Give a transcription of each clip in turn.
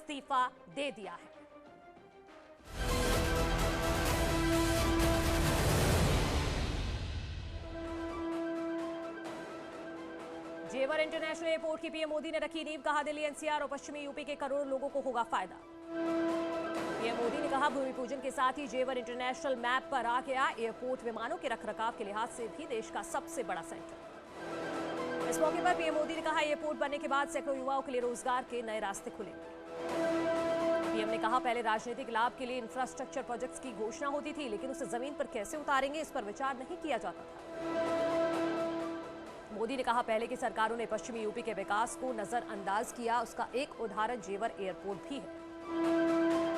इस्तीफा दे दिया है। जेवर इंटरनेशनल एयरपोर्ट की पीएम मोदी ने रखी नींव, कहा दिल्ली एनसीआर और पश्चिमी यूपी के करोड़ों लोगों को होगा फायदा। पीएम मोदी ने कहा भूमि पूजन के साथ ही जेवर इंटरनेशनल मैप पर आ गया। एयरपोर्ट विमानों के रखरखाव के लिहाज से भी देश का सबसे बड़ा सेंटर। इस मौके पर पीएम मोदी ने कहा एयरपोर्ट बनने के बाद सैकड़ों युवाओं के लिए रोजगार के नए रास्ते खुलेंगे। पीएम ने कहा पहले राजनीतिक लाभ के लिए इंफ्रास्ट्रक्चर प्रोजेक्ट्स की घोषणा होती थी, लेकिन उसे जमीन पर कैसे उतारेंगे इस पर विचार नहीं किया जाता था। मोदी ने कहा पहले की सरकारों ने पश्चिमी यूपी के विकास को नजरअंदाज किया, उसका एक उदाहरण जेवर एयरपोर्ट भी है।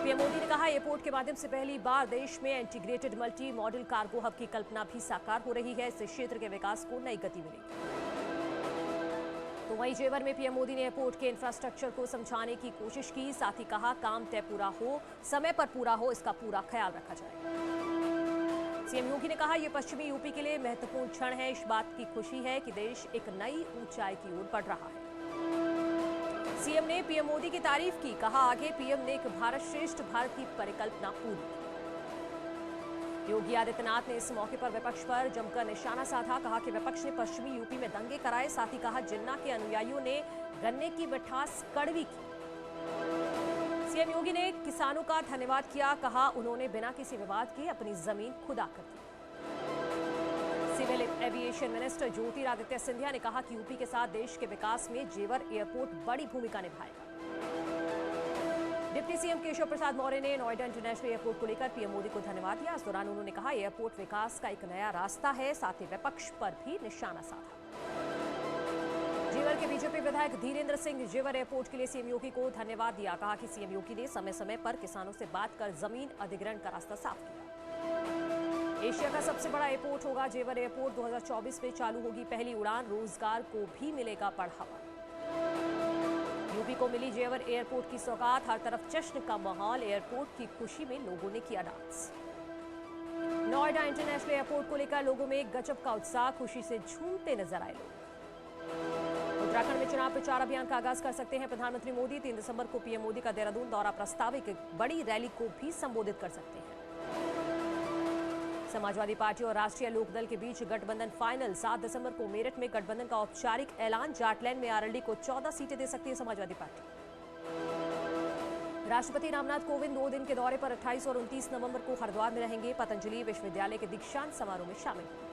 पीएम मोदी ने कहा एयरपोर्ट के माध्यम से पहली बार देश में integrated multi modal cargo hub की कल्पना भी साकार हो रही है। इससे क्षेत्र के विकास को नई गति मिलेगी। तो वहीं जेवर में पीएम मोदी ने एयरपोर्ट के इंफ्रास्ट्रक्चर को समझाने की कोशिश की, साथ ही कहा काम तय पूरा हो, समय पर पूरा हो, इसका पूरा ख्याल रखा जाएगा। सीएम योगी ने कहा यह पश्चिमी यूपी के लिए महत्वपूर्ण क्षण है। इस बात की खुशी है कि देश एक नई ऊंचाई की ओर बढ़ रहा है। सीएम ने पीएम मोदी की तारीफ की, कहा आगे पीएम ने एक भारत श्रेष्ठ भारत की परिकल्पना पूरी की। योगी आदित्यनाथ ने इस मौके पर विपक्ष पर जमकर निशाना साधा, कहा कि विपक्ष ने पश्चिमी यूपी में दंगे कराए, साथ ही कहा जिन्ना के अनुयायियों ने गन्ने की मिठास कड़वी की। सीएम योगी ने किसानों का धन्यवाद किया, कहा उन्होंने बिना किसी विवाद के अपनी जमीन खुद आकर दी। Civil aviation minister Jyotiraditya Scindia ने कहा कि यूपी के साथ देश के विकास में जेवर एयरपोर्ट बड़ी भूमिका निभाएगा। डिप्टी सीएम केशव प्रसाद मौर्य ने नोएडा इंटरनेशनल एयरपोर्ट को लेकर पीएम मोदी को धन्यवाद दिया। इस दौरान उन्होंने कहा एयरपोर्ट विकास का एक नया रास्ता है, साथ ही विपक्ष पर भी निशाना साधा। जेवर के बीजेपी विधायक धीरेन्द्र सिंह जेवर एयरपोर्ट के लिए सीएम योगी को धन्यवाद दिया, कहा कि सीएम योगी ने समय समय पर किसानों से बात कर जमीन अधिग्रहण का रास्ता साफ किया। एशिया का सबसे बड़ा एयरपोर्ट होगा जेवर एयरपोर्ट, 2024 में चालू होगी पहली उड़ान, रोजगार को भी मिलेगा बढ़ावा। यूपी को मिली जेवर एयरपोर्ट की सौगात, हर तरफ जश्न का माहौल, एयरपोर्ट की खुशी में लोगों ने किया डांस। नोएडा इंटरनेशनल एयरपोर्ट को लेकर लोगों में गजब का उत्साह, खुशी से झूमते नजर आए लोग। उत्तराखंड में चुनाव प्रचार अभियान का आगाज कर सकते हैं प्रधानमंत्री मोदी। 3 दिसंबर को पीएम मोदी का देहरादून दौरा प्रस्तावित, बड़ी रैली को भी संबोधित कर सकते हैं। समाजवादी पार्टी और राष्ट्रीय लोकदल के बीच गठबंधन फाइनल, 7 दिसंबर को मेरठ में गठबंधन का औपचारिक ऐलान। जाटलैंड में आरएलडी को 14 सीटें दे सकती है समाजवादी पार्टी। राष्ट्रपति रामनाथ कोविंद 2 दिन के दौरे पर 28 और 29 नवंबर को हरिद्वार में रहेंगे। पतंजलि विश्वविद्यालय के दीक्षांत समारोह में शामिल होंगे।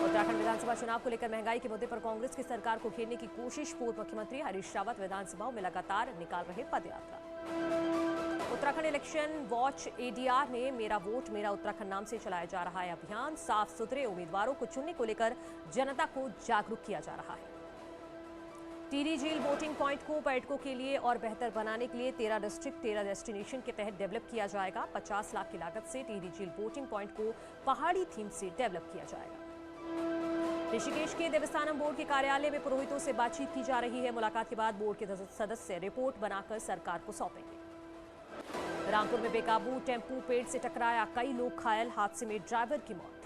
उत्तराखंड विधानसभा चुनाव को लेकर महंगाई के मुद्दे पर कांग्रेस की सरकार को घेरने की कोशिश, पूर्व मुख्यमंत्री हरीश रावत विधानसभाओं में लगातार निकाल रहे पदयात्रा। उत्तराखंड इलेक्शन वॉच एडीआर ने मेरा वोट मेरा उत्तराखंड नाम से चलाया जा रहा है अभियान। साफ सुथरे उम्मीदवारों को चुनने को लेकर जनता को जागरूक किया जा रहा है। टिहरी झील वोटिंग पॉइंट को पर्यटकों के लिए और बेहतर बनाने के लिए 13 डिस्ट्रिक्ट 13 डेस्टिनेशन के तहत डेवलप किया जाएगा। 50 लाख की लागत से टिहरी झील वोटिंग पॉइंट को पहाड़ी थीम से डेवलप किया जाएगा। ऋषिकेश के देवस्थानम बोर्ड के कार्यालय में पुरोहितों से बातचीत की जा रही है। मुलाकात के बाद बोर्ड के सदस्य रिपोर्ट बनाकर सरकार को सौंपेंगे। रामपुर में बेकाबू टेम्पू पेड़ से टकराया, कई लोग घायल, हादसे में ड्राइवर की मौत।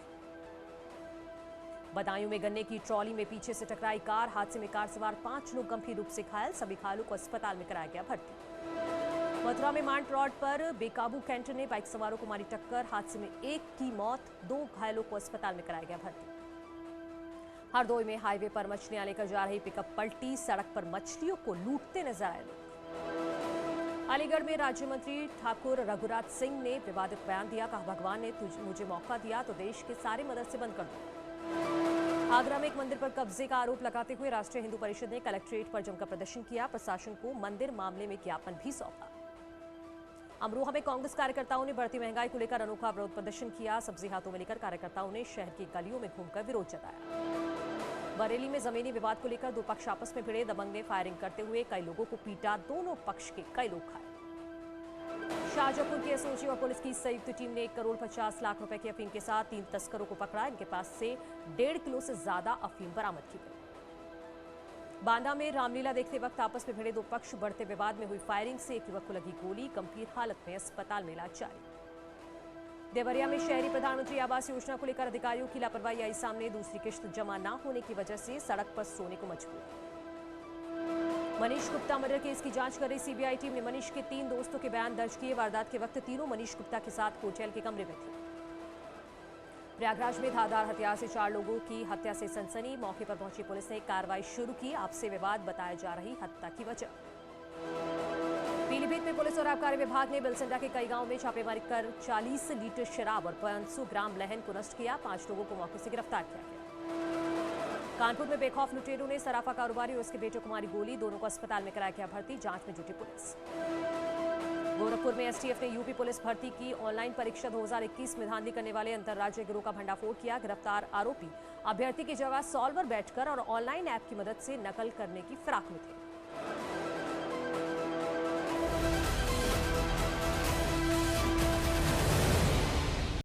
बदायूं में गन्ने की ट्रॉली में पीछे से टकराई कार, हादसे में कार सवार 5 लोग गंभीर रूप से घायल, सभी घायलों को अस्पताल में कराया गया भर्ती। मथुरा में मांड रोड पर बेकाबू कैंटर ने बाइक सवारों को मारी टक्कर, हादसे में 1 की मौत, 2 घायलों को अस्पताल में कराया गया भर्ती। हरदोई में हाईवे पर मछलियां लेकर जा रही पिकअप पलटी, सड़क पर मछलियों को लूटते नजर आए लोग। अलीगढ़ में राज्य मंत्री ठाकुर रघुराज सिंह ने विवादित बयान दिया, कहा भगवान ने मुझे मौका दिया तो देश के सारे मदरसे बंद कर दो। आगरा में एक मंदिर पर कब्जे का आरोप लगाते हुए राष्ट्रीय हिंदू परिषद ने कलेक्ट्रेट पर जमकर प्रदर्शन किया, प्रशासन को मंदिर मामले में ज्ञापन भी सौंपा। अमरोहा में कांग्रेस कार्यकर्ताओं ने बढ़ती महंगाई को लेकर अनोखा विरोध प्रदर्शन किया, सब्जी हाथों में लेकर कार्यकर्ताओं ने शहर की गलियों में घूमकर विरोध जताया। बरेली में जमीनी विवाद को लेकर 2 पक्ष आपस में भिड़े, दबंग ने फायरिंग करते हुए कई लोगों को पीटा, दोनों पक्ष के कई लोग घायल। शाहजहांपुर की एसओजी और पुलिस की संयुक्त टीम ने 1 करोड़ 50 लाख रुपए की अफीम के साथ 3 तस्करों को पकड़ा। इनके पास से 1.5 किलो से ज्यादा अफीम बरामद की गई। बांदा में रामलीला देखते वक्त आपस में भिड़े 2 पक्ष, बढ़ते विवाद में हुई फायरिंग से एक युवक को लगी गोली, गंभीर हालत में अस्पताल में इलाज जारी। देवरिया में शहरी प्रधानमंत्री आवास योजना को लेकर अधिकारियों की लापरवाही आई सामने, दूसरी किश्त जमा न होने की वजह से सड़क पर सोने को मजबूर। मनीष गुप्ता मर्डर केस की जांच कर रही सीबीआई टीम ने मनीष के 3 दोस्तों के बयान दर्ज किए। वारदात के वक्त तीनों मनीष गुप्ता के साथ होटल के कमरे में थे। प्रयागराज में धारदार हथियार से 4 लोगों की हत्या से सनसनी। मौके पर पहुंची पुलिस ने कार्रवाई शुरू की। आपसी विवाद बताया जा रही हत्या की वजह। पीलीभीत में पुलिस और आबकारी विभाग ने बिलसंडा के कई गांवों में छापेमारी कर 40 लीटर शराब और 500 ग्राम लहन को नष्ट किया। 5 लोगों को मौके से गिरफ्तार किया गया। कानपुर में बेखौफ लुटेरों ने सराफा कारोबारी और उसके बेटे को मारी गोली। दोनों को अस्पताल में कराया गया भर्ती। जांच में जुटी पुलिस। गोरखपुर में एसटीएफ ने यूपी पुलिस भर्ती की ऑनलाइन परीक्षा 2021 में धांधली करने वाले अंतर्राज्यीय गिरोह का भंडाफोड़ किया। गिरफ्तार आरोपी अभ्यर्थी की जगह सॉल्वर बैठकर और ऑनलाइन ऐप की मदद से नकल करने की फिराक में थे।